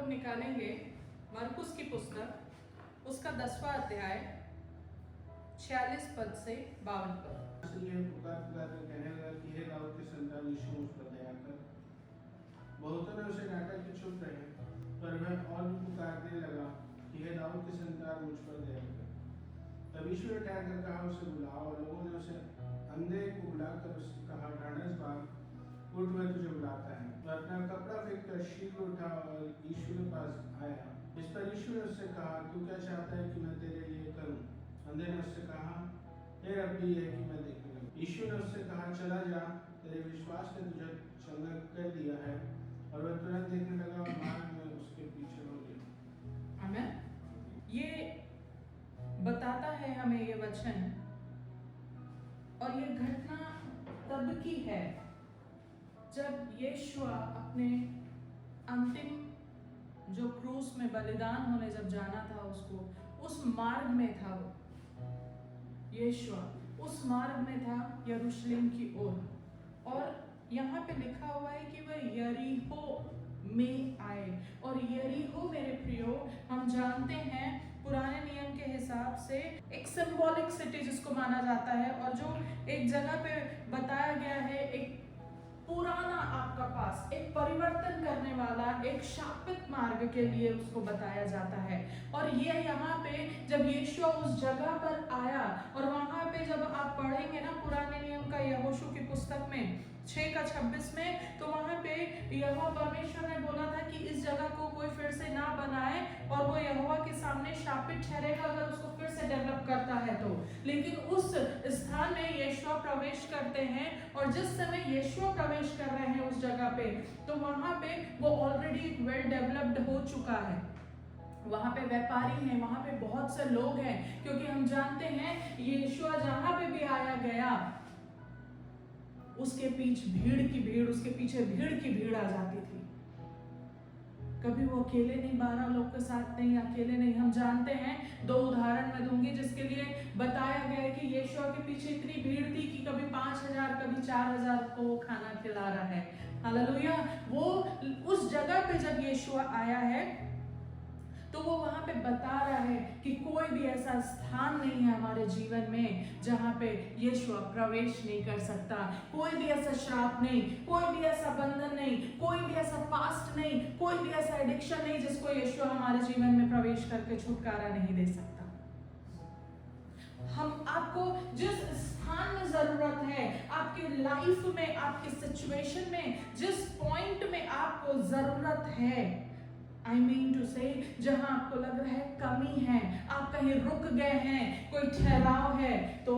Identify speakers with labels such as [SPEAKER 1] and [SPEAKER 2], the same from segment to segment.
[SPEAKER 1] लोग निकालेंगे मरकुस की पुस्तक, उसका 10वां अध्याय 46 पद से 52 पद।
[SPEAKER 2] इसलिए पुकार पुकार कर कहने लगा कि हे दाऊद के संतान यीशु मुझ पर दया कर। बहुतों ने उसे डांटा कि चुप रहे, पर वह और भी पुकारने लगा कि हे दाऊद के संतान मुझ पर दया कर। तब यीशु ने ठहरकर कहा, उसे बुलाओ। और लोगों ने उसे अंधे को बुलाकर उससे कहा, ढाढ़स बाग, उठ, वह तुझे बुलाता है। वह अपना कपड़ा फेंक कर शीघ्र उठा और यीशु के पास आया। इस पर यीशु ने उससे कहा, तू क्या चाहता है कि मैं तेरे लिए करूं? अंधे ने उससे कहा, हे रब्बी, यह कि मैं देखने लगूं। यीशु ने उससे कहा, चला जा, तेरे विश्वास ने तुझे चंगा कर दिया है। और वह तुरंत देखने लगा और मार्ग में उसके पीछे हो गया।
[SPEAKER 1] आमीन। ये बताता है हमें ये वचन, और ये घटना तब की है जब यीशुआ अपने अंतिम जो क्रूस में बलिदान होने जब जाना था, उसको उस मार्ग में था। वो यीशुआ उस मार्ग में था यरूशलेम की ओर। और यहाँ पे लिखा हुआ है कि वह यरीहो में आए। और यरीहो मेरे प्रियो, हम जानते हैं पुराने नियम के हिसाब से एक सिंबॉलिक सिटी जिसको माना जाता है, और जो एक जगह पे बताया गया है, एक पुराना आपका पास एक परिवर्तन करने वाला एक शापित मार्ग के लिए उसको बताया जाता है। और ये यहाँ पे जब यीशु उस जगह पर आया, और वहां पे जब आप पढ़ेंगे ना पुराने नियम का यहोशू की पुस्तक में 6:26 में, तो वहां पे यहोवा परमेश्वर ने बोला था कि इस जगह को कोई फिर से ना बनाए, और वो यहोवा के सामने शापित ठहरेगा अगर उसको फिर से डेवलप करता है तो। लेकिन उस स्थान में यीशु प्रवेश करते हैं, और जिस समय यीशु प्रवेश कर रहे हैं उस जगह पे, तो वहां पे वो ऑलरेडी वेल डेवलप्ड हो चुका है। वहां पे व्यापारी हैं, वहां पे बहुत से लोग हैं, क्योंकि हम जानते हैं यीशु जहां पे भी आया गया उसके पीछे भीड़ की भीड़, उसके पीछे भीड़ की भीड़ आ जाती थी। कभी वो अकेले नहीं, 12 लोग के साथ नहीं, अकेले नहीं। हम जानते हैं, 2 उदाहरण मैं दूंगी जिसके लिए बताया गया है कि यीशु के पीछे इतनी भीड़ थी कि कभी 5000 कभी 4000 को वो खाना खिला रहा है। हालेलुया। वो उस जगह पे जब यीशु आया है तो वो वहां पे बता रहा है कि कोई भी ऐसा स्थान नहीं है हमारे जीवन में जहां पे यीशु प्रवेश नहीं कर सकता। कोई भी ऐसा श्राप नहीं, कोई भी ऐसा बंधन नहीं, कोई भी ऐसा पास्ट नहीं, कोई भी ऐसा एडिक्शन नहीं जिसको यीशु हमारे जीवन में प्रवेश करके छुटकारा नहीं दे सकता। हम आपको जिस स्थान में जरूरत है, आपके लाइफ में, आपके सिचुएशन में, जिस पॉइंट में आपको जरूरत है, I mean to say, जहां आपको लग रहा है कमी है, आप कहीं रुक गए हैं, कोई ठहराव है, तो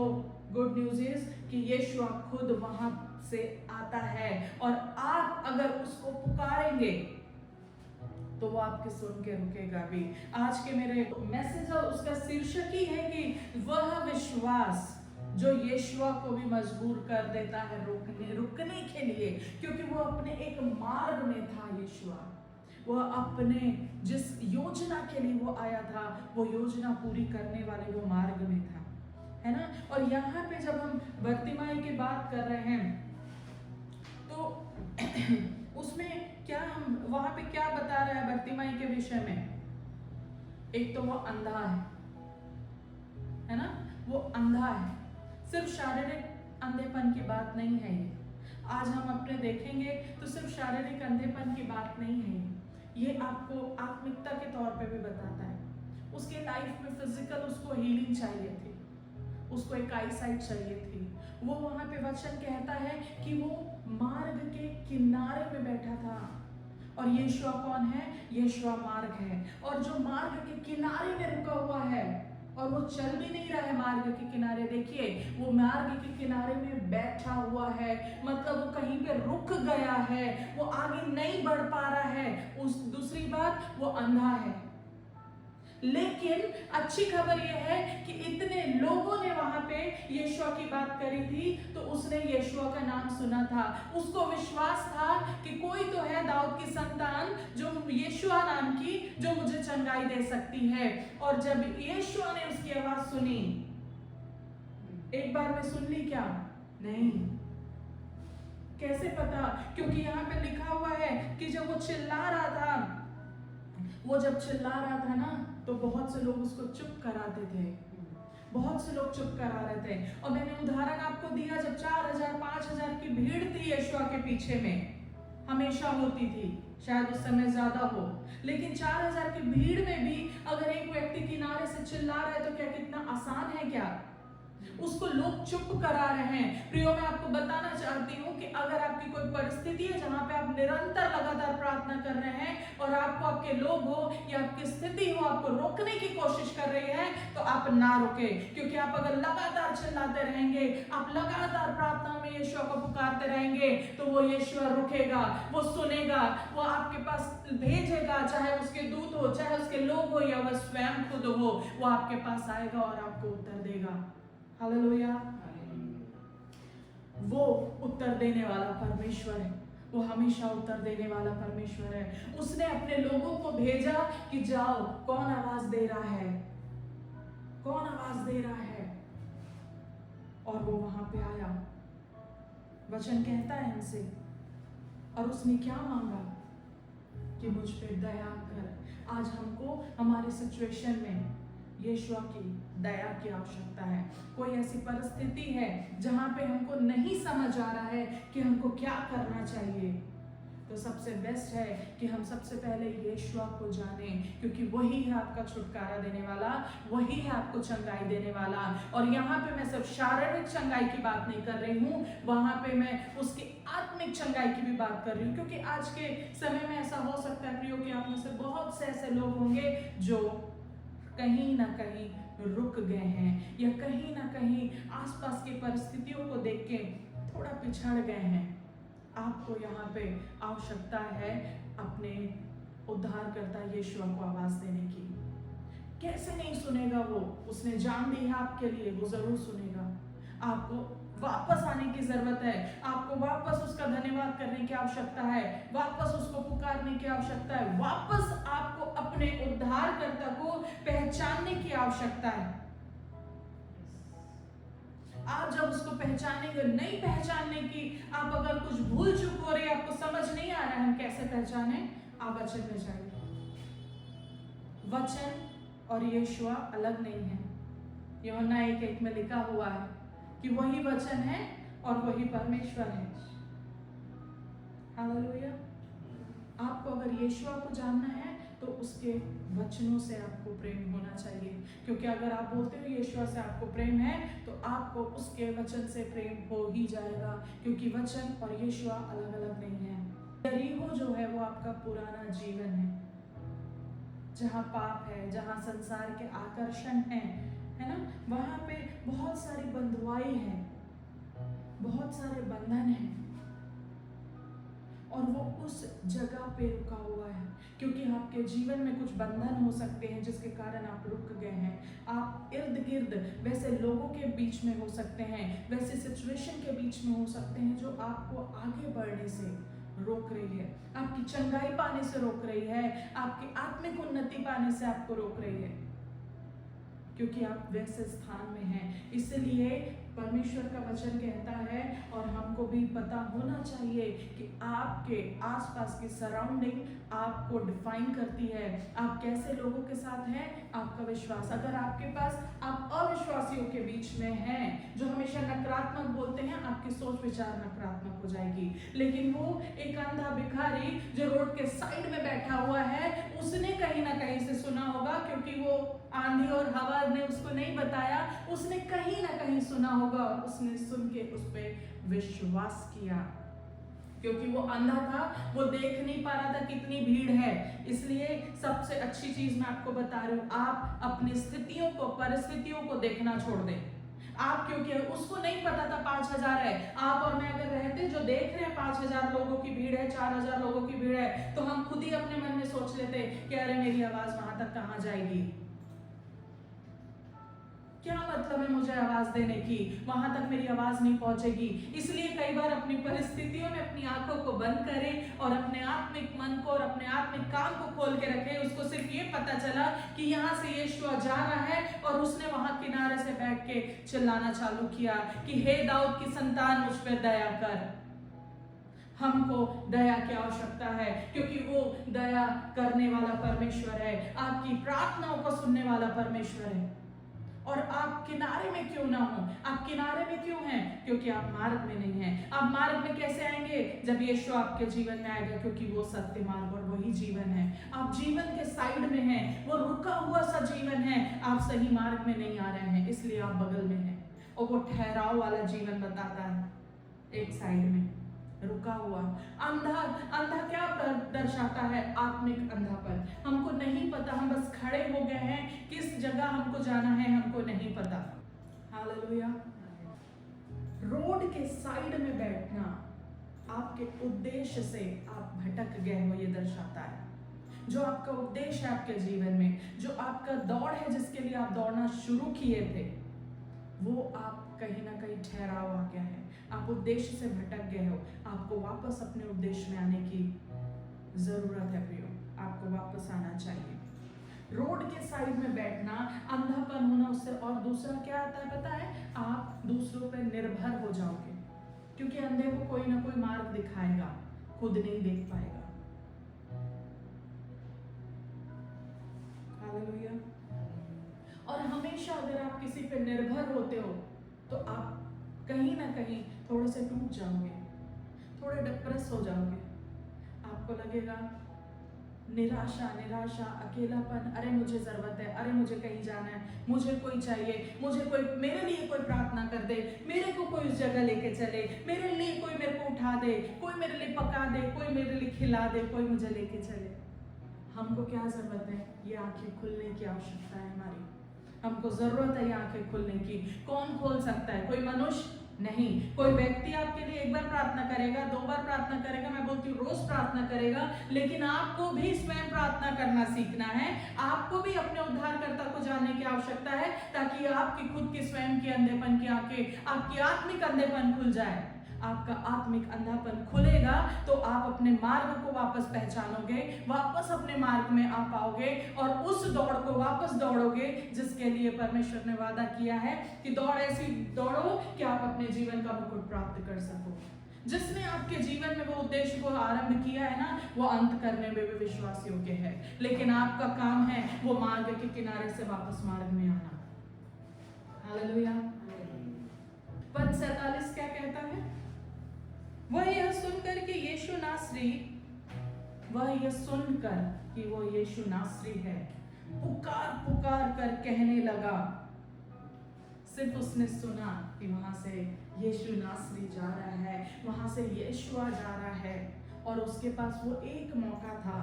[SPEAKER 1] गुड न्यूज इज कि यीशु खुद वहां से आता है, और आप अगर उसको पुकारेंगे तो वो आपके सुन के रुकेगा भी। आज के मेरे मैसेज उसका शीर्षक ही है कि वह विश्वास जो यीशु को भी मजबूर कर देता है रुकने के लिए, क्योंकि वो अपने एक मार्ग में था। यीशु वह अपने जिस योजना के लिए वो आया था, वो योजना पूरी करने वाले वो मार्ग में था, है ना। और यहाँ पे जब हम बर्तिमाई की बात कर रहे हैं तो उसमें क्या हम वहां पे क्या बता रहे हैं बर्तिमाई के विषय में? एक तो वो अंधा है ना, वो अंधा है। सिर्फ शारीरिक अंधेपन की बात नहीं है ये। आज हम अपने देखेंगे तो सिर्फ शारीरिक अंधेपन की बात नहीं है ये आपको आत्मिकता के तौर पे भी बताता है। उसके लाइफ में फिजिकल उसको हीलिंग चाहिए थी, उसको एक आईसाइट चाहिए थी। वो वहां पे वचन कहता है कि वो मार्ग के किनारे पे बैठा था। और यीशु कौन है? यीशु मार्ग है, और जो मार्ग के किनारे में रुका हुआ है और वो चल भी नहीं रहा है मार्ग के किनारे। देखिए, वो मार्ग के किनारे में बैठा हुआ है, मतलब वो कहीं पे रुक गया है, वो आगे नहीं बढ़ पा रहा है। उस दूसरी बात, वो अंधा है। लेकिन अच्छी खबर यह है कि इतने लोगों ने वहां पे यीशु की बात करी थी, तो उसने यीशु का नाम सुना था। उसको विश्वास था कि कोई तो है दाऊद की संतान जो यीशु नाम की, जो मुझे चंगाई दे सकती है। और जब यीशु ने उसकी आवाज सुनी, एक बार में सुन ली क्या? नहीं। कैसे पता? क्योंकि यहाँ पे लिखा हुआ है कि जब वो चिल्ला रहा था वो जब चिल्ला रहा था ना तो बहुत से लोग उसको चुप कराते थे, बहुत से लोग चुप करा रहे थे। और मैंने उदाहरण आपको दिया, जब 4000 5000 की भीड़ थी यीशुआ के पीछे में, हमेशा होती थी, शायद उस समय ज्यादा हो, लेकिन 4000 की भीड़ में भी अगर एक व्यक्ति किनारे से चिल्ला रहा है तो क्या कितना आसान है क्या? उसको लोग चुप करा रहे हैं। प्रियो, मैं आपको बताना चाहती हूँ कि अगर आपकी कोई परिस्थिति है जहां पे आप निरंतर लगातार प्रार्थना कर रहे हैं और आपको आपके लोग हो या आपकी स्थिति हो आपको रोकने की कोशिश कर रही है, तो आप ना रोके, क्योंकि आप अगर लगातार चिल्लाते रहेंगे, आप लगातार प्रार्थना में यीशुआ को पुकारते रहेंगे, तो वो यीशुआ रुकेगा, वो सुनेगा, वो आपके पास भेजेगा, चाहे उसके दूत हो, चाहे उसके लोग हो या वह स्वयं खुद हो, वो आपके पास आएगा और आपको उत्तर देगा। हालेलुया। वो उत्तर देने वाला परमेश्वर है, वो हमेशा उत्तर देने वाला परमेश्वर है। उसने अपने लोगों को भेजा कि जाओ, कौन आवाज दे रहा है, कौन आवाज दे रहा है, और वो वहां पे आया। वचन कहता है हमसे, और उसने क्या मांगा कि मुझ पे दया कर। आज हमको हमारे सिचुएशन में यीशुआ की दया की आवश्यकता है। कोई ऐसी परिस्थिति है जहां पे हमको नहीं समझ आ रहा है कि हमको क्या करना चाहिए, तो सबसे बेस्ट है कि हम सबसे पहले यीशुआ को जानें, क्योंकि वही है आपका छुटकारा देने वाला, वही है आपको चंगाई देने वाला। और यहाँ पे मैं सिर्फ शारीरिक चंगाई की बात नहीं कर रही हूँ, वहां पे मैं उसकी आत्मिक चंगाई की भी बात कर रही हूँ। क्योंकि आज के समय में ऐसा हो सकता है प्रियो कि आप में से बहुत से ऐसे लोग होंगे जो कहीं ना कहीं रुक गए हैं, या कहीं ना कहीं आसपास की परिस्थितियों को देख के थोड़ा पिछड़ गए हैं। आपको यहाँ पे आवश्यकता है अपने उद्धारकर्ता यीशुआ को आवाज देने की। कैसे नहीं सुनेगा वो? उसने जान दी है आपके लिए, वो जरूर सुनेगा। आपको वापस आने की जरूरत है, आपको वापस उसका धन्यवाद करने की आवश्यकता है, वापस उसको पुकारने की आवश्यकता है, वापस आपको अपने उद्धारकर्ता को पहचानने की आवश्यकता है। आप जब उसको पहचानेंगे, नहीं पहचानने की, आप अगर कुछ भूल चुक हो रही है, आपको समझ नहीं आ रहा है हम कैसे पहचाने, आप वचन में जाइए। वचन और यीशुआ अलग नहीं है। यूहन्ना 1:1 में लिखा हुआ है कि वही वचन है और वही परमेश्वर है। हालेलुया। आपको अगर यीशुआ को जानना है तो उसके वचनों से आपको प्रेम होना चाहिए, क्योंकि अगर आप बोलते हो यीशुआ से आपको प्रेम है तो आपको उसके वचन से प्रेम हो ही जाएगा, क्योंकि वचन और यीशुआ अलग अलग नहीं है। यरीहो जो है वो आपका पुराना जीवन है, जहाँ पाप है, जहाँ संसार के आकर्षण है ना, वहां पे बहुत सारी बंधुआई है, बहुत सारे बंधन है, और वो उस जगह पे रुका हुआ है, क्योंकि आपके जीवन में कुछ बंधन हो सकते हैं जिसके कारण आप रुक गए हैं। आप इर्द गिर्द वैसे लोगों के बीच में हो सकते हैं, वैसे सिचुएशन के बीच में हो सकते हैं जो आपको आगे बढ़ने से रोक रही है, आपकी चंगाई पाने से रोक रही है, आपकी आत्मिक उन्नति पाने से आपको रोक रही है, क्योंकि आप वैसे स्थान में हैं। इसलिए परमेश्वर का वचन कहता है, और हमको भी पता होना चाहिए कि आपके आसपास की सराउंडिंग आपको डिफाइन करती है। आप कैसे लोगों के साथ हैं, आपका विश्वास। अगर आपके पास आप अविश्वासियों के बीच में हैं जो हमेशा नकारात्मक बोलते हैं, आपकी सोच विचार नकारात्मक हो जाएगी। लेकिन वो एक अंधा भिखारी जो रोड के साइड में बैठा हुआ है, उसने कहीं ना कहीं से सुना होगा, क्योंकि वो आंधी और हवा ने उसको नहीं बताया, उसने कहीं ना कहीं सुना होगा, और उसने सुन के उस पर विश्वास किया, क्योंकि वो अंधा था, वो देख नहीं पा रहा था कितनी भीड़ है। इसलिए सबसे अच्छी चीज मैं आपको बता रही हूँ, आप अपनी स्थितियों को, परिस्थितियों को देखना छोड़ दें। आप, क्योंकि उसको नहीं पता था 5000 है, आप और मैं अगर रहते जो देख रहे हैं 5000 लोगों की भीड़ है, 4000 लोगों की भीड़ है, तो हम खुद ही अपने मन में सोच लेते कि अरे मेरी आवाज वहां तक कहां जाएगी, क्या मतलब है मुझे आवाज देने की, वहां तक मेरी आवाज नहीं पहुंचेगी। इसलिए कई बार अपनी परिस्थितियों में अपनी आंखों को बंद करें और अपने आत्मिक मन को और अपने आत्मिक कान को खोल के रखें। उसको सिर्फ ये पता चला कि यहाँ से यीशुआ जा रहा है, और उसने वहां किनारे से बैठ के चिल्लाना चालू किया कि हे दाऊद की संतान, मुझ पर दया कर। हमको दया की आवश्यकता है, क्योंकि वो दया करने वाला परमेश्वर है, आपकी प्रार्थनाओं को सुनने वाला परमेश्वर है। और आप किनारे में क्यों ना हो, आप किनारे में क्यों हैं? क्योंकि आप मार्ग में नहीं हैं। आप मार्ग में कैसे आएंगे? जब यीशु आपके जीवन में आएगा, क्योंकि वो सत्य मार्ग और वही जीवन है। आप जीवन के साइड में हैं, वो रुका हुआ सा जीवन है, आप सही मार्ग में नहीं आ रहे हैं, इसलिए आप बगल में हैं। और वो ठहराव वाला जीवन बताता है, एक साइड में रुका हुआ। अंधा, अंधा क्या दर्शाता है? आत्मिक अंधापन। हमको नहीं पता, हम बस खड़े हो गए हैं, किस जगह हमको जाना है हमको नहीं पता। हालेलुया। रोड के साइड में बैठना आपके उद्देश्य से आप भटक गए हो, ये दर्शाता है। जो आपका उद्देश्य है आपके जीवन में, जो आपका दौड़ है, जिसके लिए आप दौड़ना शुरू किए थे, वो आप कहीं ना कहीं ठहराव आ गया है, आप उद्देश्य से भटक गए हो। आपको वापस अपने उद्देश्य में आने की जरूरत है प्रियो, आपको वापस आना चाहिए। रोड के साइड में बैठना, अंधापन होना, उससे और दूसरा क्या आता है पता है? आप दूसरों पर निर्भर हो जाओगे, क्योंकि अंधे को कोई ना कोई मार्ग दिखाएगा, खुद नहीं देख पाएगा। हालेलुया। और हमेशा अगर आप किसी पे निर्भर होते हो तो आप कहीं ना कहीं थोड़े से टूट जाओगे, थोड़े डिप्रेस हो जाओगे। आपको लगेगा निराशा, निराशा, अकेलापन, अरे मुझे जरूरत है, अरे मुझे कहीं जाना है, मुझे कोई चाहिए, मुझे कोई मेरे लिए कोई प्रार्थना कर दे, मेरे को कोई उस जगह लेके चले, मेरे लिए कोई मेरे को उठा दे, कोई मेरे लिए पका दे, कोई मेरे लिए खिला दे, कोई मुझे लेके चले। हमको क्या जरूरत है? ये आंखें खुलने की आवश्यकता है हमारी। हमको जरूरत है ये आंखें खुलने की। कौन खोल सकता है? कोई मनुष्य नहीं। कोई व्यक्ति आपके लिए एक बार प्रार्थना करेगा, 2 बार प्रार्थना करेगा, मैं बोलती हूँ रोज प्रार्थना करेगा, लेकिन आपको भी स्वयं प्रार्थना करना सीखना है। आपको भी अपने उद्धारकर्ता को जानने की आवश्यकता है, ताकि आपकी खुद की स्वयं की अंधेपन की आंखें, आपकी आत्मिक अंधेपन खुल जाए। आपका आत्मिक अंधापन खुलेगा तो आप अपने मार्ग को वापस पहचानोगे, वापस अपने मार्ग में आ पाओगे और उस दौड़ को वापस दौड़ोगे जिसके लिए परमेश्वर ने वादा किया है कि दौड़ ऐसी दौड़ो कि आप अपने जीवन का मुकुट प्राप्त कर सको। जिसने आपके जीवन में वो उद्देश्य को आरंभ किया है ना, वो अंत करने में भी विश्वास योग्य है, लेकिन आपका काम है वो मार्ग के किनारे से वापस मार्ग में आना। हालेलुया। पद 47 क्या कहता है? वह यह सुनकर कि यीशु नासरी, वह यह सुनकर कि वो यीशु नासरी है, पुकार पुकार कर कहने लगा। सिर्फ उसने सुना कि वहां से यीशु नासरी जा रहा है, वहां से यीशुआ जा रहा है, और उसके पास वो एक मौका था,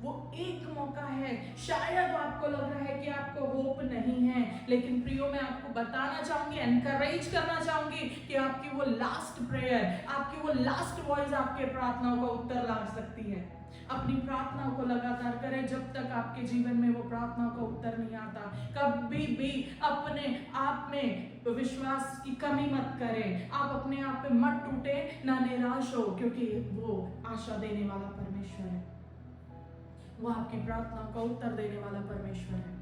[SPEAKER 1] वो एक मौका है। शायद आपको लग रहा है कि आपको होप नहीं है, लेकिन प्रियो मैं आपको बताना चाहूंगी, एनकरेज करना चाहूंगी कि आपकी वो लास्ट प्रेयर, आपकी वो लास्ट वॉइस आपके प्रार्थनाओं का उत्तर ला सकती है। अपनी प्रार्थनाओं को लगातार करें जब तक आपके जीवन में वो प्रार्थनाओं का उत्तर नहीं आता। कभी भी अपने आप में विश्वास की कमी मत करें, आप अपने आप पे मत टूटे, ना निराश हो, क्योंकि वो आशा देने वाला परमेश्वर है, वो आपकी प्रार्थनाओं का उत्तर देने वाला परमेश्वर है।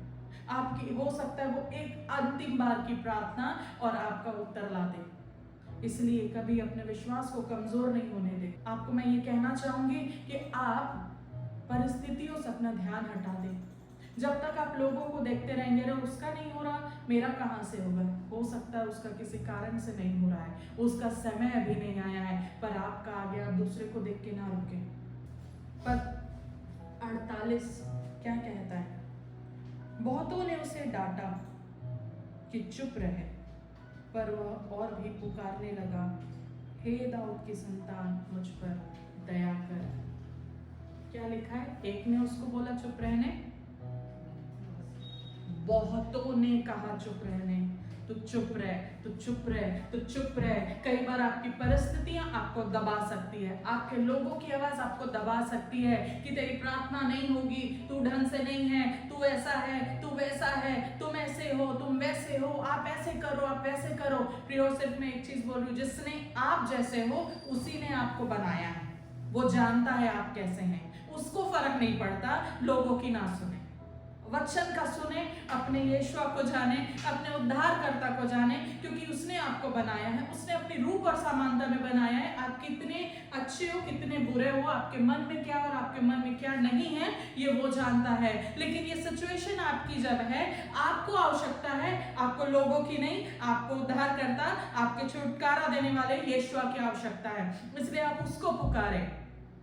[SPEAKER 1] आपकी हो सकता है वो एक अंतिम बार की प्रार्थना और आपका उत्तर ला दे, इसलिए कभी अपने विश्वास को कमजोर नहीं होने दे। आपको मैं ये कहना चाहूंगी कि आप परिस्थितियों से अपना ध्यान हटा दें। जब तक आप लोगों को देखते रहेंगे, अरे उसका नहीं हो रहा, मेरा कहां से होगा, हो सकता है उसका किसी कारण से नहीं हो रहा है, उसका समय अभी नहीं आया है, पर आपका आ गया। दूसरे को देख के ना रुके। पर 48 क्या कहता है? बहुतों ने उसे डांटा कि चुप रहे, पर वह और भी पुकारने लगा, हे दाऊद की संतान, मुझ पर दया कर। क्या लिखा है? एक ने उसको बोला चुप रहने, बहुतों ने कहा चुप रहने। तो चुप रहे, तो चुप रहे, तो चुप रहे। कई बार आपकी परिस्थितियां आपको दबा सकती है, आपके लोगों की आवाज आपको दबा सकती है कि तेरी प्रार्थना नहीं होगी, तू ढंग से नहीं है, तू ऐसा है, तू वैसा है, तुम ऐसे हो, तुम वैसे हो, आप ऐसे करो, आप वैसे करो। प्रियो सिर्फ मैं एक चीज बोल रही हूँ, जिसने आप जैसे हो उसी ने आपको बनाया है, वो जानता है आप कैसे हैं, उसको फर्क नहीं पड़ता लोगों की ना सुने, वचन का सुने, अपने यीशु को जाने, अपने उद्धारकर्ता को जाने, क्योंकि उसने आपको बनाया है, उसने अपनी रूप और समानता में बनाया है। आप कितने अच्छे हो, कितने बुरे हो, आपके मन में क्या और आपके मन में क्या नहीं है, ये वो जानता है। लेकिन ये सिचुएशन आपकी जब है, आपको आवश्यकता है, आपको लोगों की नहीं, आपको उद्धारकर्ता, आपके छुटकारा देने वाले यीशु की आवश्यकता है। इसलिए आप उसको पुकारें,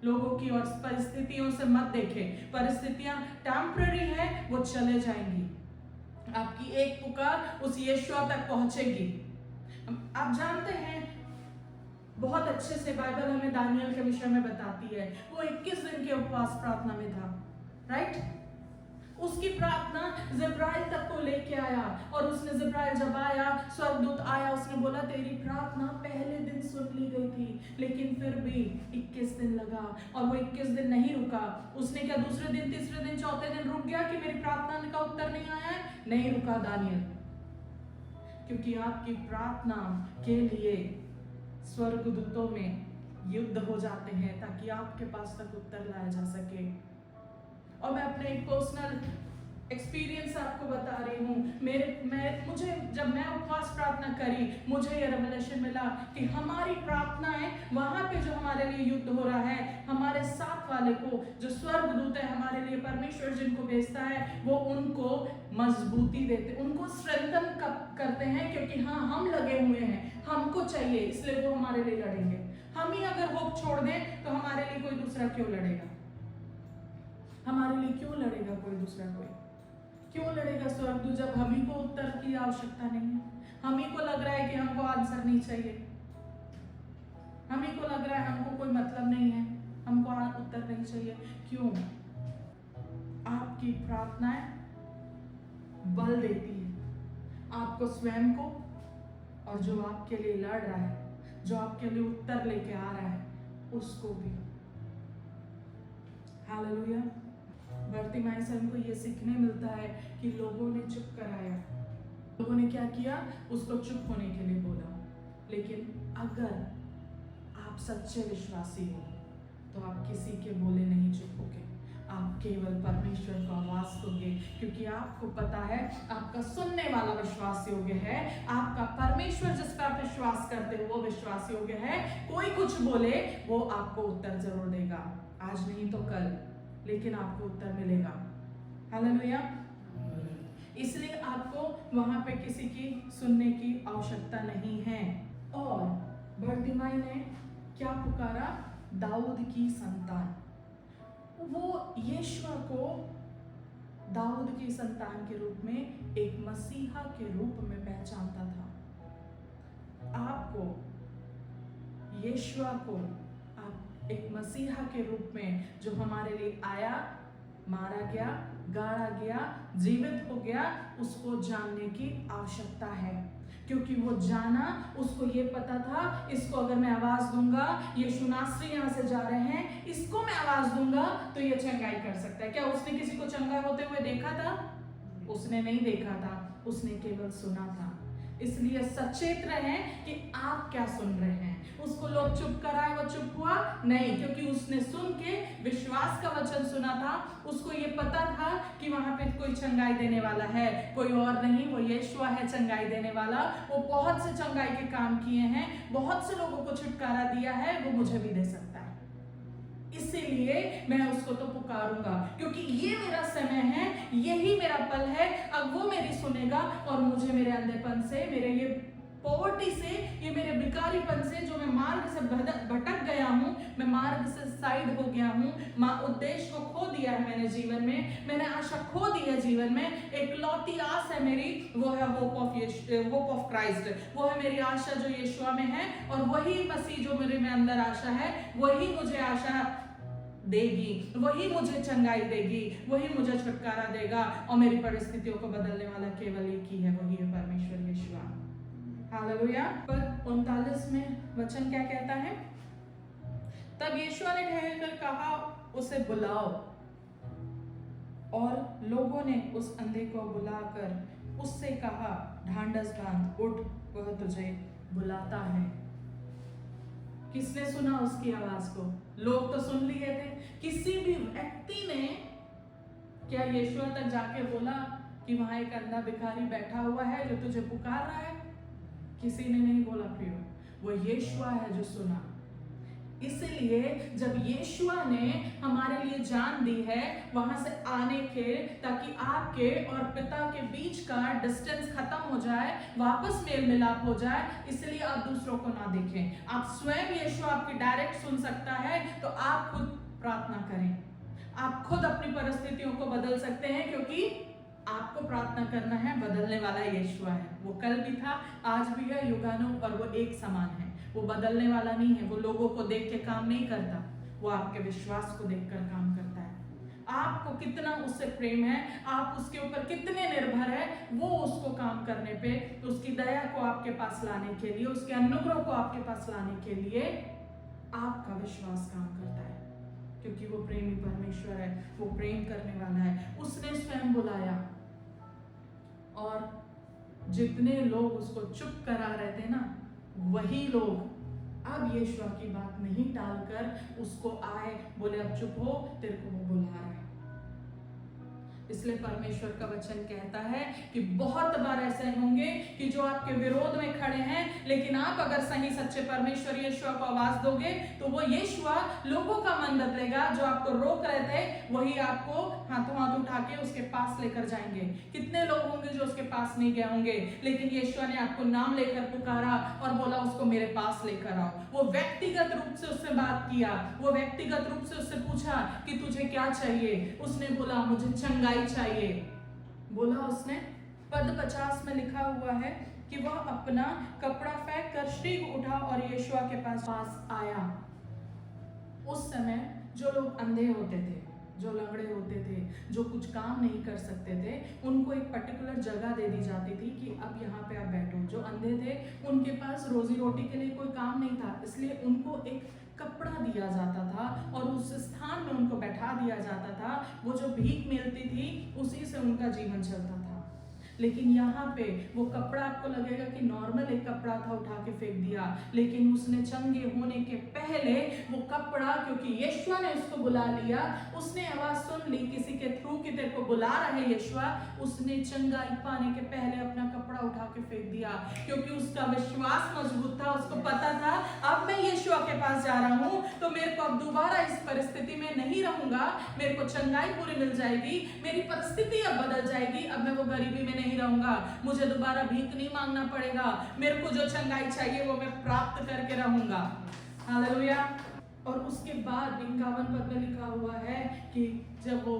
[SPEAKER 1] लोगों की और परिस्थितियों से मत देखें। परिस्थितियां टेम्पररी है, वो चले जाएंगी। आपकी एक पुकार उस यीशु तक पहुंचेगी। आप जानते हैं, बहुत अच्छे से बाइबल हमें दानियल के विषय में बताती है। वो 21 दिन के उपवास प्रार्थना में था, राइट? उसकी प्रार्थना जिब्राइल तक को लेके आया, और उसने जिब्राइल जब आया, स्वर्गदूत आया, उसने बोला तेरी प्रार्थना पहले दिन सुन ली गई थी, लेकिन फिर भी 21 दिन लगा। और वो 21 दिन नहीं रुका। उसने क्या दूसरे दिन, तीसरे दिन, चौथे दिन रुक गया कि मेरी प्रार्थना का उत्तर नहीं आया है? नहीं रुका दानियल, क्योंकि आपकी प्रार्थना के लिए स्वर्गदूतों में युद्ध हो जाते हैं, ताकि आपके पास तक उत्तर लाया जा सके। और मैं अपने एक पर्सनल एक्सपीरियंस आपको बता रही हूँ। मुझे जब मैं उपवास प्रार्थना करी, मुझे ये रेवलेशन मिला कि हमारी प्रार्थनाएं, वहां पे जो हमारे लिए युद्ध हो रहा है, हमारे साथ वाले को, जो स्वर्गदूत है हमारे लिए, परमेश्वर जिनको भेजता है, वो उनको मजबूती देते, उनको स्ट्रेंथन करते हैं, क्योंकि हाँ, हम लगे हुए हैं, हमको चाहिए, इसलिए वो हमारे लिए लड़ेंगे। हम ही अगर होप छोड़ दें तो हमारे लिए कोई दूसरा क्यों लड़ेगा? हमारे लिए क्यों लड़ेगा कोई दूसरा? कोई क्यों लड़ेगा स्वर्गदूत, जब हम ही को उत्तर की आवश्यकता नहीं है? हम ही को लग रहा है कि हमको आंसर नहीं चाहिए, हम ही को लग रहा है हमको कोई मतलब नहीं है, हमको उत्तर नहीं चाहिए। क्यों? आपकी प्रार्थनाएं बल देती है आपको स्वयं को, और जो आपके लिए लड़ रहा है, जो आपके लिए उत्तर लेके आ रहा है, उसको भी। हालेलुया। बर्तिमाई से हमको ये सीखने मिलता है कि लोगों ने चुप कराया, लोगों ने क्या किया? उसको चुप होने के लिए बोला। लेकिन अगर आप सच्चे विश्वासी हो तो आप किसी के बोले नहीं चुपोगे, आप केवल परमेश्वर को आवाज दोगे, क्योंकि आपको पता है आपका सुनने वाला विश्वास योग्य है, आपका परमेश्वर जिस पर आप विश्वास करते हो वो विश्वास योग्य है। कोई कुछ बोले, वो आपको उत्तर जरूर देगा, आज नहीं तो कल, लेकिन आपको उत्तर मिलेगा। हालेलुया। इसलिए आपको वहां पे किसी की सुनने की आवश्यकता नहीं है। और बर्तिमाई ने क्या पुकारा? दाऊद की संतान। वो यीशु को दाऊद की संतान के रूप में, एक मसीहा के रूप में पहचानता था। आपको, यीशु को आप एक मसीहा के रूप में, जो हमारे लिए आया, मारा गया, गाड़ा गया, जीवित हो गया, उसको जानने की आवश्यकता है। क्योंकि वो जाना, उसको ये पता था, इसको अगर मैं आवाज दूंगा, यीशु नासरी यहाँ से जा रहे हैं, इसको मैं आवाज दूंगा तो ये चंगाई कर सकता है। क्या उसने किसी को चंगा होते हुए देखा था? उसने नहीं देखा था, उसने केवल सुना था। इसलिए सचेत रहें कि आप क्या सुन रहे हैं। उसको लोग चुप कराए, वो चुप हुआ नहीं, क्योंकि उसने सुन के विश्वास का वचन सुना था। उसको ये पता था कि वहां पे कोई चंगाई देने वाला है, कोई और नहीं, वो यीशु है चंगाई देने वाला। वो बहुत से चंगाई के काम किए हैं, बहुत से लोगों को छुटकारा दिया है, वो मुझे भी दे सकता है। इसीलिए मैं उसको तो पुकारूंगा, क्योंकि ये मेरा समय है, यही मेरा पल है। अब वो मेरी सुनेगा और मुझे मेरे अंधेपन से, मेरे ये पॉवर्टी से, ये मेरे भिखारीपन से, जो मैं मार्ग से भटक गया हूँ, मैं मार्ग से साइड हो गया हूँ, उद्देश्य को खो दिया है मैंने जीवन में, मैंने आशा खो दी है जीवन में। एक लौती आस है मेरी, वो है होप ऑफ क्राइस्ट। वो है मेरी आशा जो यीशु में है, और वही मसीह जो मेरे में अंदर आशा है, वही मुझे आशा देगी, वही मुझे चंगाई देगी, वही मुझे छुटकारा देगा। और मेरी परिस्थितियों को बदलने वाला केवल एक ही है, वही है परमेश्वर यीशु। हालेलुया। पर 39 में वचन क्या कहता है? तब यीशु ने ठहरकर कहा, उसे बुलाओ। और लोगों ने उस अंधे को बुलाकर उससे कहा, ढांढस बांध, उठ, वह तुझे बुलाता है। किसने सुना उसकी आवाज को? लोग तो सुन लिए थे। किसी भी व्यक्ति ने क्या यीशुआ तक जाके बोला कि वहां एक अंधा भिखारी बैठा हुआ है जो तुझे पुकार रहा है? किसी ने नहीं बोला प्रियो, वो यीशुआ है जो सुना। इसलिए जब यीशुआ ने हमारे लिए जान दी है वहां से आने के, ताकि आपके और पिता के बीच का डिस्टेंस खत्म हो जाए, वापस मेल मिलाप हो जाए, इसलिए आप दूसरों को ना देखें। आप स्वयं यीशुआ आपकी डायरेक्ट सुन सकता है, तो आप खुद प्रार्थना करें। आप खुद अपनी परिस्थितियों को बदल सकते हैं, क्योंकि आपको प्रार्थना करना है, बदलने वाला यीशुआ है। वो कल भी था, आज भी है, युगानु, और वो एक समान है। वो बदलने वाला नहीं है। वो लोगों को देख के काम नहीं करता, वो आपके विश्वास को देखकर काम करता है। आपको कितना उससे प्रेम है, आप उसके ऊपर कितने निर्भर है, वो उसको काम करने पे, उसकी दया को आपके पास लाने के लिए, उसके अनुग्रह को आपके पास लाने के लिए आपका विश्वास काम करता है, क्योंकि वो प्रेमी परमेश्वर है, वो प्रेम करने वाला है। उसने स्वयं बुलाया, और जितने लोग उसको चुप करा रहे थे ना, वही लोग अब यीशुआ की बात नहीं टालकर उसको आए, बोले अब चुप हो, तेरे को वो बुला रहा है। इसलिए परमेश्वर का वचन कहता है कि बहुत बार ऐसे होंगे कि जो आपके विरोध में खड़े हैं, लेकिन आप अगर सही सच्चे परमेश्वर यीशुआ को आवाज दोगे, तो वो यीशुआ लोगों का मन बदलेगा। जो आपको रोक रहे थे, वही आपको हाथों हाथ उठा के उसके पास लेकर जाएंगे। कितने लोग होंगे जो उसके पास नहीं गए होंगे, लेकिन यीशुआ ने आपको नाम लेकर पुकारा और बोला उसको मेरे पास लेकर आओ। वो व्यक्तिगत रूप से उससे बात किया, वो व्यक्तिगत रूप से उससे पूछा कि तुझे क्या चाहिए। उसने बोला मुझे चंगाई चाहिए। बोला उसने, पद 50 में लिखा हुआ है कि वह अपना कपड़ा फेंक कर शीघ्र उठा और यीशुआ के पास आया। उस समय जो लोग अंधे होते थे, जो लंगड़े होते थे, जो कुछ काम नहीं कर सकते थे, उनको एक पर्टिकुलर जगह दे दी जाती थी कि अब यहाँ पे आप बैठो। जो अंधे थे, उनके पास रोजी रोटी के लिए कोई काम नहीं था, इसलिए उनको एक कपड़ा दिया जाता था और उस स्थान में उनको बैठा दिया जाता था। वो जो भीख मिलती थी, उसी से उनका जीवन चलता था। लेकिन यहाँ पे वो कपड़ा, आपको लगेगा कि नॉर्मल एक कपड़ा था, उठा के फेंक दिया, लेकिन उसने चंगे होने के पहले वो कपड़ा, क्योंकि यीशुआ ने उसको बुला लिया, उसने आवाज सुन ली किसी के थ्रू कि तेरे को बुला रहे यीशुआ, उसने चंगाई पाने के पहले अपना कपड़ा उठा के फेंक दिया, क्योंकि उसका विश्वास मजबूत था। उसको पता था अब मैं यीशुआ के पास जा रहा हूँ, तो मेरे को अब दोबारा इस परिस्थिति में नहीं रहूंगा, मेरे को चंगाई पूरी मिल जाएगी, मेरी परिस्थिति अब बदल जाएगी, अब मैं वो गरीबी में नहीं रहूंगा, मुझे दोबारा भीख नहीं मांगना पड़ेगा, मेरे को जो चंगाई चाहिए वो मैं प्राप्त करके रहूंगा। हालेलुया। और उसके बाद 51 पद में लिखा हुआ है कि जब वो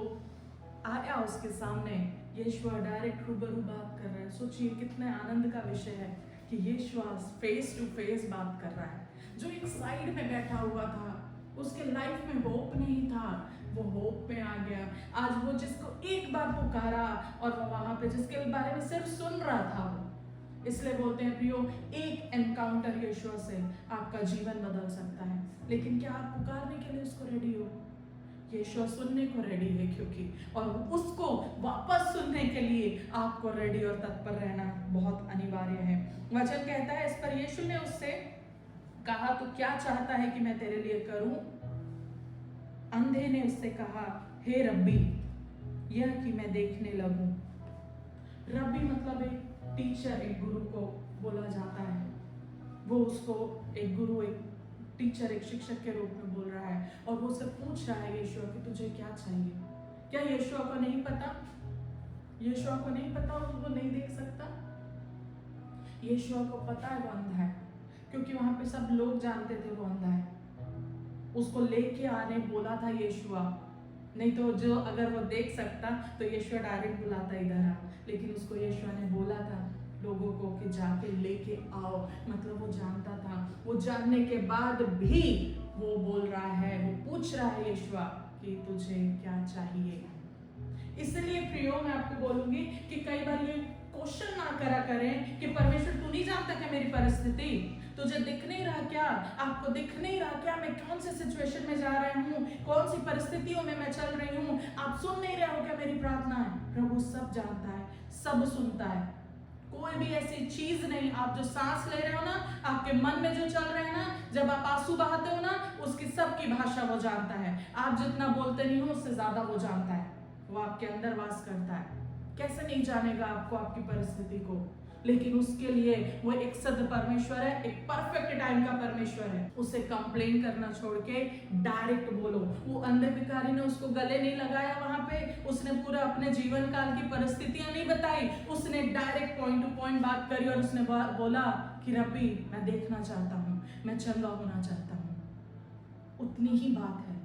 [SPEAKER 1] आया उसके सामने, यीशुआ डायरेक्ट रूबरू बात कर रहा है। सोचिए कितने आनंद का विषय है कि यीशुआ फेस टू फेस बात कर रहा है। जो एक साइड में बैठा हुआ था, उसके लाइफ में होप नहीं था, वो होप में आ गया। आज वो जिसको एक बार पुकारा और वो वहां पे जिसके बारे में सिर्फ सुन रहा था, वो, इसलिए बोलते हैं प्रियो, एक एनकाउंटर यीशुआ से आपका जीवन बदल सकता है। लेकिन क्या आप पुकारने के लिए उसको रेडी हो? यीशुआ सुनने को रेडी है, क्योंकि और उसको वापस सुनने के लिए आपको रेडी और तत्पर रहना बहुत अनिवार्य है। वचन कहता है, इस पर यीशु ने उससे कहा, तू क्या चाहता है कि मैं तेरे लिए करूं? अंधे ने उससे कहा, हे रब्बी, यह कि मैं देखने लगूं। रब्बी मतलब एक टीचर, एक गुरु को बोला जाता है। वो उसको एक गुरु, एक टीचर, एक शिक्षक के रूप में बोल रहा है, और वो उससे पूछ रहा है यीशुआ कि तुझे क्या चाहिए। क्या यीशुआ को नहीं पता? यीशुआ को नहीं पता वो नहीं देख सकता? यीशुआ को पता है वो अंधा है, क्योंकि वहां पे सब लोग जानते थे वो अंधा है। उसको लेके आने बोला था यीशुआ, नहीं तो जो अगर वो देख सकता तो यीशुआ डायरेक्ट बुलाता इधर आ, लेकिन उसको यीशुआ ने बोला था लोगों को कि जाके लेके आओ। मतलब वो जानता था। वो जानने के बाद भी वो बोल रहा है, वो पूछ रहा है यीशुआ कि तुझे क्या चाहिए। इसलिए प्रियो, मैं आपको बोलूंगी कि कई बार ये क्वेश्चन ना करा करें कि परमेश्वर तू नहीं जानता क्या मेरी परिस्थिति, तुझे दिख नहीं रहा क्या, आपको दिख नहीं रहा क्या मैं कौन से सिचुएशन में जा रहा हूँ, कौन सी परिस्थितियों में मैं चल रही हूँ, आप सुन नहीं रहे हो क्या मेरी प्रार्थना है? प्रभु सब जानता है, सब सुनता है। कोई भी ऐसी चीज नहीं, आप जो सांस ले रहे हो ना, आपके मन में जो चल रहे हैं ना, जब आप आंसू बहाते हो ना, उसकी सबकी भाषा वो जानता है। आप जितना बोलते नहीं हो उससे ज्यादा वो जानता है। वो आपके अंदर वास करता है। कैसे नहीं जानेगा आपको, आपकी परिस्थिति को, लेकिन उसके लिए वो एक सद परमेश्वर है, एक परफेक्ट टाइम का परमेश्वर है। उसे कंप्लेन करना छोड़ के डायरेक्ट बोलो। वो अंधे भिखारी ने उसको गले नहीं लगाया वहां पे, उसने पूरा अपने जीवन काल की परिस्थितियां नहीं बताई, उसने डायरेक्ट पॉइंट टू पॉइंट बात करी और उसने बोला कि रब्बी मैं देखना चाहता हूँ, मैं चंगा होना चाहता हूँ। उतनी ही बात है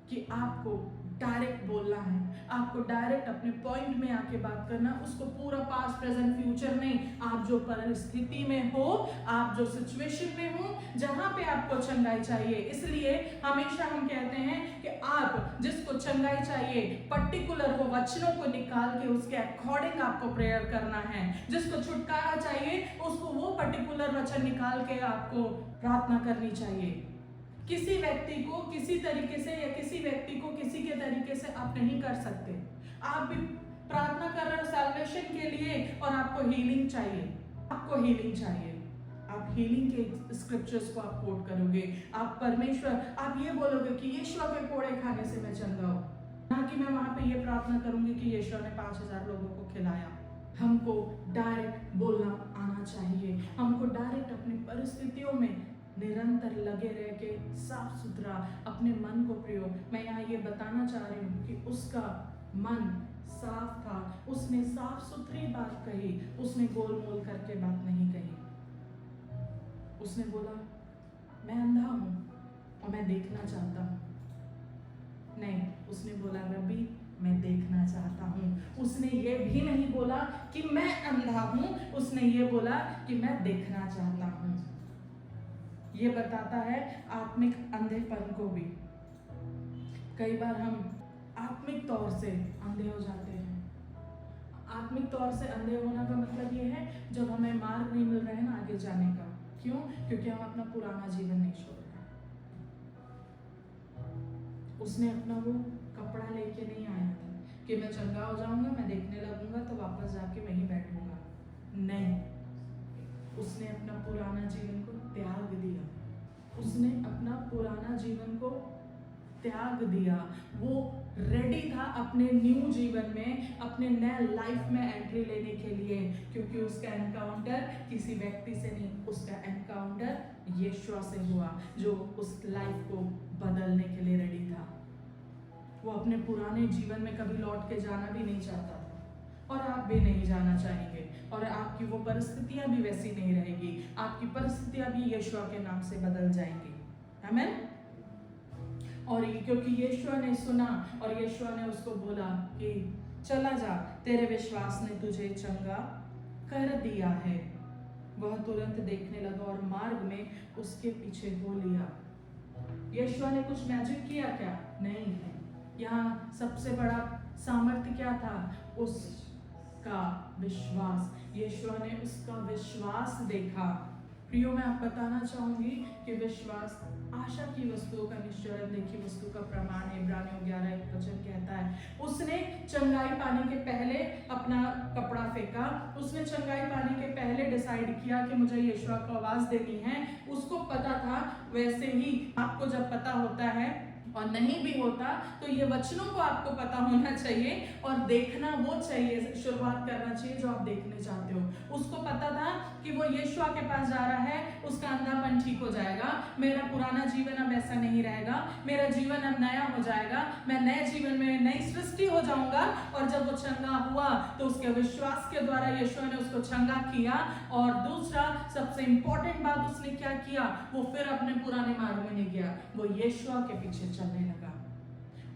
[SPEAKER 1] कि आपको डायरेक्ट बोलना है, आपको डायरेक्ट अपने पॉइंट में आके बात करना, उसको पूरा पास्ट प्रेजेंट फ्यूचर नहीं। आप जो परिस्थिति में हो, आप जो सिचुएशन में हो, जहां पे आपको चंगाई चाहिए, इसलिए हमेशा हम कहते हैं कि आप जिसको चंगाई चाहिए पर्टिकुलर वो वचनों को निकाल के उसके अकॉर्डिंग आपको प्रेयर करना है। जिसको छुटकारा चाहिए उसको वो पर्टिकुलर वचन निकाल के आपको प्रार्थना करनी चाहिए। किसी व्यक्ति को किसी तरीके से या किसी व्यक्ति को किसी के तरीके से आप नहीं कर सकते। आप भी प्रार्थना कर रहे हो सैल्वेशन के लिए और आपको हीलिंग चाहिए, आपको हीलिंग चाहिए। आप हीलिंग के स्क्रिप्चर्स को आप कोट करोगे, आप परमेश्वर, आप ये बोलोगे कि यीशु के कोड़े खाने से मैं चंगा हूं, ना कि मैं वहां पे ये प्रार्थना करूंगी कि यीशु ने 5000 लोगों को खिलाया। हमको डायरेक्ट बोलना आना चाहिए, हमको डायरेक्ट अपनी परिस्थितियों में निरंतर लगे रह के साफ सुथरा अपने मन को प्रयोग। मैं यहाँ ये बताना चाह रही हूँ कि उसका मन साफ था, उसने साफ सुथरी बात कही, उसने गोल मोल करके बात नहीं कही। उसने बोला मैं अंधा हूँ और मैं देखना चाहता हूँ। नहीं, उसने बोला रब्बी मैं देखना चाहता हूँ। उसने ये भी नहीं बोला कि मैं अंधा हूँ, उसने ये बोला कि मैं देखना चाहता हूँ। ये बताता है आत्मिक अंधेपन को भी। कई बार हम आत्मिक तौर से अंधे हो जाते हैं। आत्मिक तौर से अंधे होना का मतलब ये है जब हमें मार्ग नहीं मिल रहा है ना आगे जाने का। क्यों? क्योंकि हम अपना पुराना जीवन नहीं छोड़ रहे। उसने अपना वो कपड़ा लेके नहीं आया था कि मैं चंगा हो जाऊंगा, मैं देखने लगूंगा तो वापस जाके वहीं बैठूंगा। नहीं, उसने अपना पुराना जीवन को त्याग दिया। उसने अपना पुराना जीवन को त्याग दिया। वो रेडी था अपने न्यू जीवन में, अपने नए लाइफ में एंट्री लेने के लिए, क्योंकि उसका एनकाउंटर किसी व्यक्ति से नहीं, उसका एनकाउंटर यीशु से हुआ जो उस लाइफ को बदलने के लिए रेडी था। वो अपने पुराने जीवन में कभी लौट के जाना भी नहीं चाहता था और आप भी नहीं जाना चाहेंगे, और आपकी वो परिस्थितियां भी वैसी नहीं रहेगी। आपकी परिस्थितियां भी यीशु के नाम से बदल जाएंगी। आमीन। और क्योंकि यीशु ने सुना और यीशु ने उसको बोला कि चला जा, तेरे विश्वास ने तुझे चंगा कर दिया है। वह तुरंत देखने लगा और मार्ग में उसके पीछे हो लिया। यीशु ने कुछ मैजिक किया क्या? नहीं। यहाँ सबसे बड़ा सामर्थ्य क्या था? उसका विश्वास। यीशु ने उसका विश्वास देखा। प्रियो, मैं आप बताना चाहूंगी कि विश्वास आशा की वस्तुओं का निश्चय देखी वस्तु का प्रमाण है। इब्रानियों 11 वचन कहता है उसने चंगाई पाने के पहले अपना कपड़ा फेंका। उसने चंगाई पाने के पहले डिसाइड किया कि मुझे यीशु को आवाज देनी है। उसको पता था। वैसे ही आपको जब पता होता है और नहीं भी होता तो ये वचनों को आपको पता होना चाहिए और देखना वो चाहिए, शुरुआत करना चाहिए जो आप देखने चाहते हो। उसको पता था कि वो यीशु के पास जा रहा है, उसका अंधापन ठीक हो जाएगा, मेरा पुराना जीवन अब ऐसा नहीं रहेगा, मेरा जीवन अब नया हो जाएगा, मैं नए जीवन में नई सृष्टि हो जाऊंगा। और जब वो चंगा हुआ तो उसके विश्वास के द्वारा यीशु ने उसको चंगा किया। और दूसरा सबसे इंपॉर्टेंट बात उसने क्या किया, वो फिर अपने पुराने मार्ग में नहीं गया, वो यीशु के पीछे चलने लगा।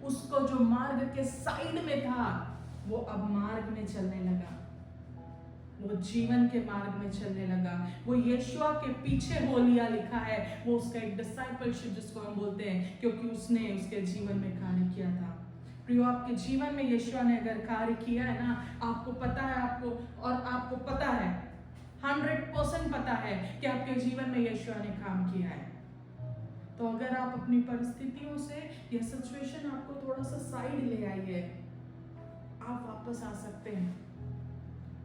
[SPEAKER 1] उसको जो मार्ग के साइड में था वो अब मार्ग में चलने लगा, वो जीवन के मार्ग में चलने लगा। वो यीशु के पीछे हो लिया, लिखा है। वो उसका एक डिसाइपलशिप जिसको हम बोलते हैं, क्योंकि उसने उसके जीवन में कार्य किया था। प्रियो, आपके जीवन में यीशु ने अगर कार्य किया है ना, आपको पता है, आपको पता है, 100% पता है कि आपके जीवन में यीशु ने काम किया है। तो अगर आप अपनी परिस्थितियों से या सिचुएशन आपको थोड़ा सा साइड ले आई है, आप वापस आ सकते हैं।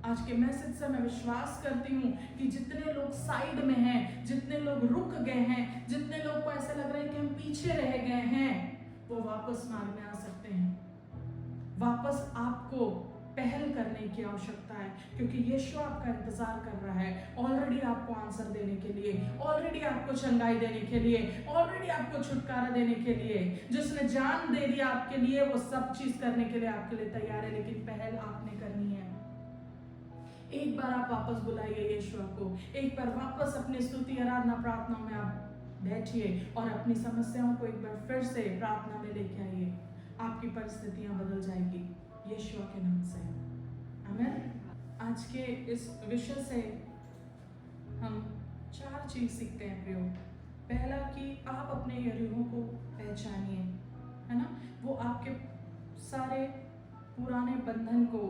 [SPEAKER 1] आज के मैसेज से मैं विश्वास करती हूँ कि जितने लोग साइड में हैं, जितने लोग रुक गए हैं, जितने लोग को ऐसा लग रहा है कि हम पीछे रह गए हैं, वो वापस मार्ग में आ सकते हैं। वापस आपको पहल करने की आवश्यकता है, क्योंकि यीशु आपका इंतजार कर रहा है ऑलरेडी आपको आंसर देने के लिए, ऑलरेडी आपको चंगाई देने के लिए, ऑलरेडी आपको छुटकारा देने के लिए। जिसने जान दे दिया आपके लिए, वो सब चीज करने के लिए आपके लिए तैयार है, लेकिन पहल आपने करनी है। एक बार आप वापस बुलाइए यीशु को, एक बार वापस अपनी स्तुति आराधना प्रार्थना में आप बैठिए और अपनी समस्याओं को एक बार फिर से प्रार्थना में लेके आइए। आपकी परिस्थितियां बदल जाएगी यीशु के नाम से। आमीन। आज के इस विषय से हम 4 चीज सीखते हैं प्रियो। पहला कि आप अपने यरीहो को पहचानिए, है ना। वो आपके सारे पुराने बंधन को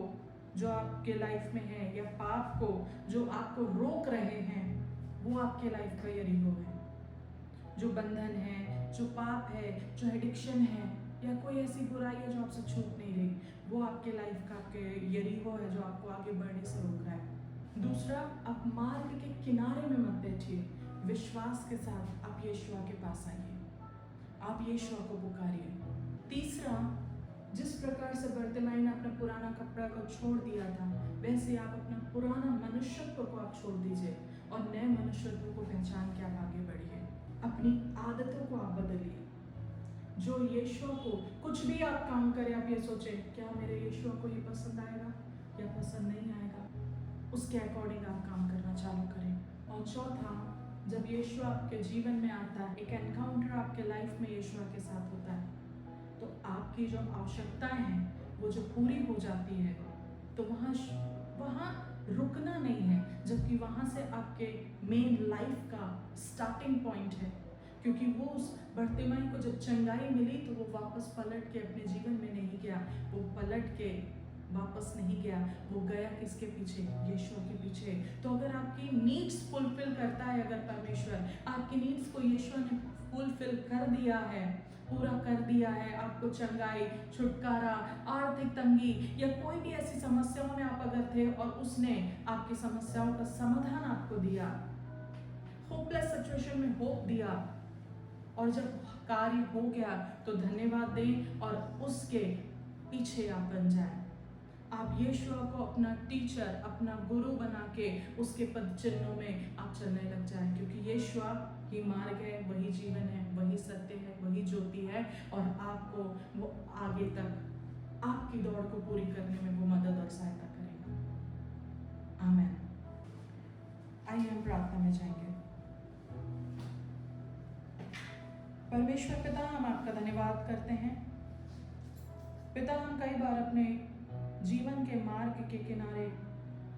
[SPEAKER 1] जो आपके लाइफ में है, या पाप को जो आपको रोक रहे हैं, वो आपके लाइफ का यरीहो है। जो बंधन है, जो पाप है, जो एडिक्शन है, या कोई ऐसी बुराई है जो आपसे छूट नहीं रही, वो आपके लाइफ का आपके यरीहो है जो आपको आगे बढ़ने से रोक रहा है। दूसरा, आप मार्ग के किनारे में मत बैठिए, विश्वास के साथ आप यीशु के पास आइए, आप यीशु को पुकारिए। तीसरा, जिस प्रकार से बर्तिमाई ने अपना पुराना कपड़ा को छोड़ दिया था, वैसे आप अपना पुराना मनुष्यत्व को आप छोड़ दीजिए और नए मनुष्यत्व को पहचान के आप आगे बढ़िए। अपनी आदतों को आप बदलिए। जो यीशु को कुछ भी आप काम करें, आप ये सोचें क्या मेरे यीशु को ये पसंद आएगा या पसंद नहीं आएगा, उसके अकॉर्डिंग आप काम करना चालू करें। और चौथा, जब यीशु आपके जीवन में आता है, एक एनकाउंटर आपके लाइफ में यीशु के साथ होता है, तो आपकी जो आवश्यकताएं हैं वो जो पूरी हो जाती है, तो वहाँ रुकना नहीं है, जबकि वहाँ से आपके मेन लाइफ का स्टार्टिंग पॉइंट है। क्योंकि वो उस बर्तिमाई को जब चंगाई मिली तो वो वापस पलट के अपने जीवन में नहीं गया, वो पलट के वापस नहीं गया, वो गया किसके पीछे? यीशु के पीछे। तो अगर आपकी नीड्स फुलफिल करता है, अगर परमेश्वर आपकी नीड्स को यीशु ने फुलफिल कर दिया है, पूरा कर दिया है, आपको चंगाई, छुटकारा, आर्थिक तंगी या कोई भी ऐसी समस्याओं में आप अगर थे और उसने आपकी समस्याओं का समाधान आपको दिया, होपलेस सिचुएशन में होप दिया, और जब कार्य हो गया तो धन्यवाद दें और उसके पीछे आप बन जाएं। आप यीशु को अपना टीचर, अपना गुरु बना के उसके पद चिन्हों में आप चलने लग जाएं, क्योंकि यीशु ही मार्ग है, वही जीवन है, वही सत्य है, वही ज्योति है, और आपको वो आगे तक आपकी दौड़ को पूरी करने में वो मदद और सहायता करेगा। आमीन। आइए हम प्रार्थना में जाएंगे। परमेश्वर पिता, हम आपका धन्यवाद करते हैं। पिता, हम कई बार अपने जीवन के मार्ग के किनारे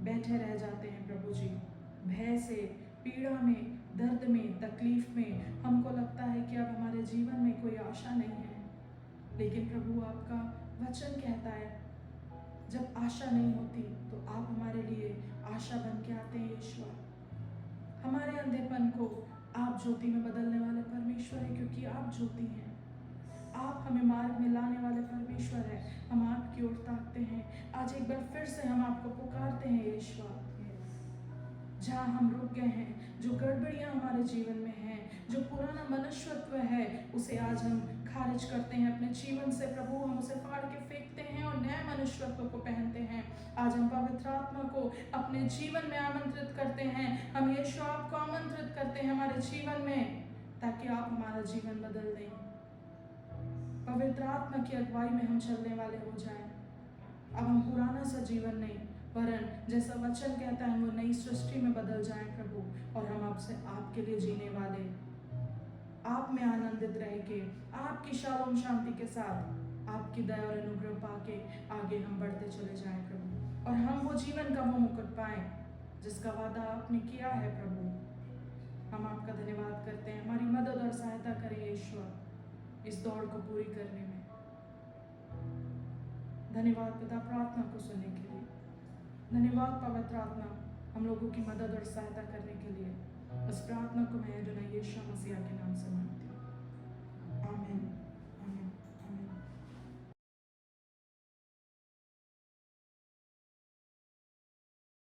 [SPEAKER 1] बैठे रह जाते हैं प्रभु जी, भय से, पीड़ा में, दर्द में, तकलीफ में। हमको लगता है कि अब हमारे जीवन में कोई आशा नहीं है, लेकिन प्रभु आपका वचन कहता है जब आशा नहीं होती तो आप हमारे लिए आशा बन के आते हैं। यीशु, हमारे अंधेपन को आप ज्योति में बदलने वाले परमेश्वर है, क्योंकि आप ज्योति हैं, आप हमें मार्ग में लाने वाले परमेश्वर है। हम आपकी ओर ताकते हैं। आज एक बार फिर से हम आपको पुकारते हैं यीशु। जहाँ हम रुक गए हैं, जो गड़बड़ियाँ हमारे जीवन में हैं, जो पुराना मनुष्यत्व है, उसे आज हम खारिज करते हैं अपने जीवन से प्रभु। हम उसे फाड़ के फेंकते हैं और नए मनुष्यत्व को पहनते हैं। आज हम पवित्र आत्मा को अपने जीवन में आमंत्रित करते हैं। हम यीशु आपको आमंत्रित करते हैं हमारे जीवन में, ताकि आप हमारा जीवन बदल दें। पवित्र आत्मा की अगुवाई में हम चलने वाले हो जाएं। अब हम पुराना सा जीवन नहीं, वरन जैसा वचन कहता है वो नई सृष्टि में बदल जाएं प्रभु, और हम आपसे आपके लिए जीने वाले, आप में आनंदित रह के, आपकी शालोम शांति के साथ, आपकी दया और अनुग्रह पाके आगे हम बढ़ते चले जाएं प्रभु, और हम वो जीवन का वो मुकुट पाएं जिसका वादा आपने किया है प्रभु। हम आपका धन्यवाद करते हैं। हमारी मदद और सहायता करें ईश्वर इस दौड़ को पूरी करने में। धन्यवाद पिता प्रार्थना को सुनने के लिए। धन्यवाद पवित्र आत्मा हम लोगों की मदद और सहायता करने के लिए। इस प्रार्थना को मैं अडोनाई यीशु